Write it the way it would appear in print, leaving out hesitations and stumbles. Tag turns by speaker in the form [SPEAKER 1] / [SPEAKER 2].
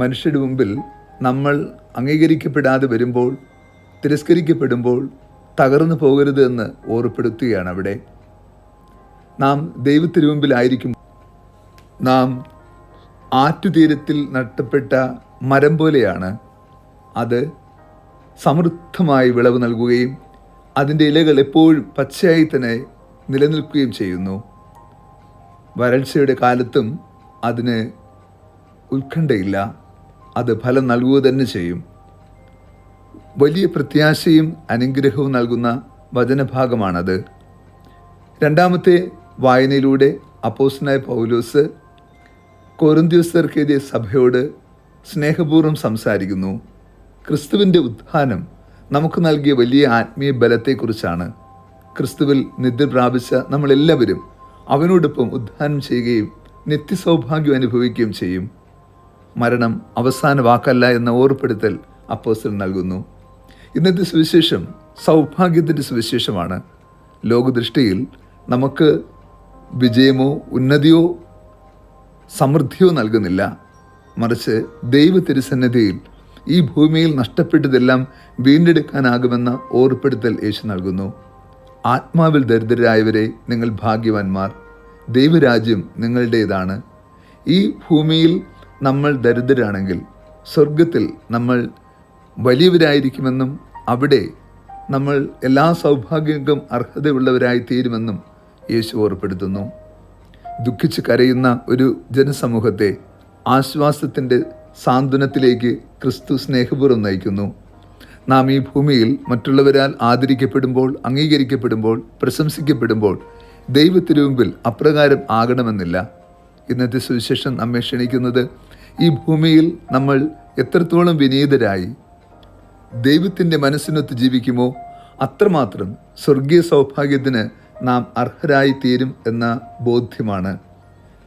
[SPEAKER 1] മനുഷ്യരുടെ മുമ്പിൽ നമ്മൾ അംഗീകരിക്കപ്പെടാതെ വരുമ്പോൾ, തിരസ്കരിക്കപ്പെടുമ്പോൾ തകർന്നു പോകരുത് എന്ന് ഓർമ്മപ്പെടുത്തുകയാണ് അവിടെ. നാം ദൈവത്തിനു മുമ്പിലായിരിക്കും. നാം ആറ്റുതീരത്തിൽ നട്ടപ്പെട്ട മരം പോലെയാണ്. അത് സമൃദ്ധമായി വിളവ് നൽകുകയും അതിൻ്റെ ഇലകൾ എപ്പോഴും പച്ചയായി തന്നെ നിലനിൽക്കുകയും ചെയ്യുന്നു. വരൾച്ചയുടെ കാലത്തും അതിന് ഉത്കണ്ഠയില്ല, അത് ഫലം നൽകുക തന്നെ ചെയ്യും. വലിയ പ്രത്യാശയും അനുഗ്രഹവും നൽകുന്ന വചനഭാഗമാണത്. രണ്ടാമത്തെ വായനയിലൂടെ അപ്പോസ്തലനായ പൗലോസ് കൊരിന്ത്യർക്കെതിരെ സഭയോട് സ്നേഹപൂർവ്വം സംസാരിക്കുന്നു. ക്രിസ്തുവിൻ്റെ ഉത്ഥാനം നമുക്ക് നൽകിയ വലിയ ആത്മീയ ബലത്തെക്കുറിച്ചാണ്. ക്രിസ്തുവിൽ നിദ്ര പ്രാപിച്ച നമ്മളെല്ലാവരും അവനോടൊപ്പം ഉത്ഥാനം ചെയ്യുകയും നിത്യസൗഭാഗ്യം അനുഭവിക്കുകയും ചെയ്യും. മരണം അവസാന വാക്കല്ല എന്ന ഓർമ്മപ്പെടുത്തൽ അപ്പോസ്തലൻ നൽകുന്നു. ഇന്നത്തെ സുവിശേഷം സൗഭാഗ്യത്തിൻ്റെ സുവിശേഷമാണ്. ലോകദൃഷ്ടിയിൽ നമുക്ക് വിജയമോ ഉന്നതിയോ സമൃദ്ധിയോ നൽകുന്നില്ല. മറിച്ച് ദൈവ തിരുസന്നിധിയിൽ ഈ ഭൂമിയിൽ നഷ്ടപ്പെട്ടതെല്ലാം വീണ്ടെടുക്കാനാകുമെന്ന ഓർമ്മപ്പെടുത്തൽ യേശു നൽകുന്നു. ആത്മാവിൽ ദരിദ്രരായവരെ, നിങ്ങൾ ഭാഗ്യവാന്മാർ, ദൈവരാജ്യം നിങ്ങളുടേതാണ്. ഈ ഭൂമിയിൽ നമ്മൾ ദരിദ്രരാണെങ്കിൽ സ്വർഗത്തിൽ നമ്മൾ വലിയവരായിരിക്കുമെന്നും അവിടെ നമ്മൾ എല്ലാ സൗഭാഗ്യങ്ങൾക്കും അർഹതയുള്ളവരായി തീരുമെന്നും യേശു ഓർമ്മപ്പെടുത്തുന്നു. ദുഃഖിച്ച് കരയുന്ന ഒരു ജനസമൂഹത്തെ ആശ്വാസത്തിൻ്റെ സാന്ത്വനത്തിലേക്ക് ക്രിസ്തു സ്നേഹപൂർവ്വം നയിക്കുന്നു. നാം ഈ ഭൂമിയിൽ മറ്റുള്ളവരാൽ ആദരിക്കപ്പെടുമ്പോൾ, അംഗീകരിക്കപ്പെടുമ്പോൾ, പ്രശംസിക്കപ്പെടുമ്പോൾ ദൈവത്തിനു മുമ്പിൽ അപ്രകാരം ആകണമെന്നില്ല. ഇന്നത്തെ സുവിശേഷം നമ്മെ ക്ഷണിക്കുന്നത് ഈ ഭൂമിയിൽ നമ്മൾ എത്രത്തോളം വിനീതരായി ദൈവത്തിൻ്റെ മനസ്സിനൊത്ത് ജീവിക്കുമോ അത്രമാത്രം സ്വർഗീയ സൗഭാഗ്യത്തിന് നാം അർഹരായി തീരും എന്ന ബോധ്യമാണ്.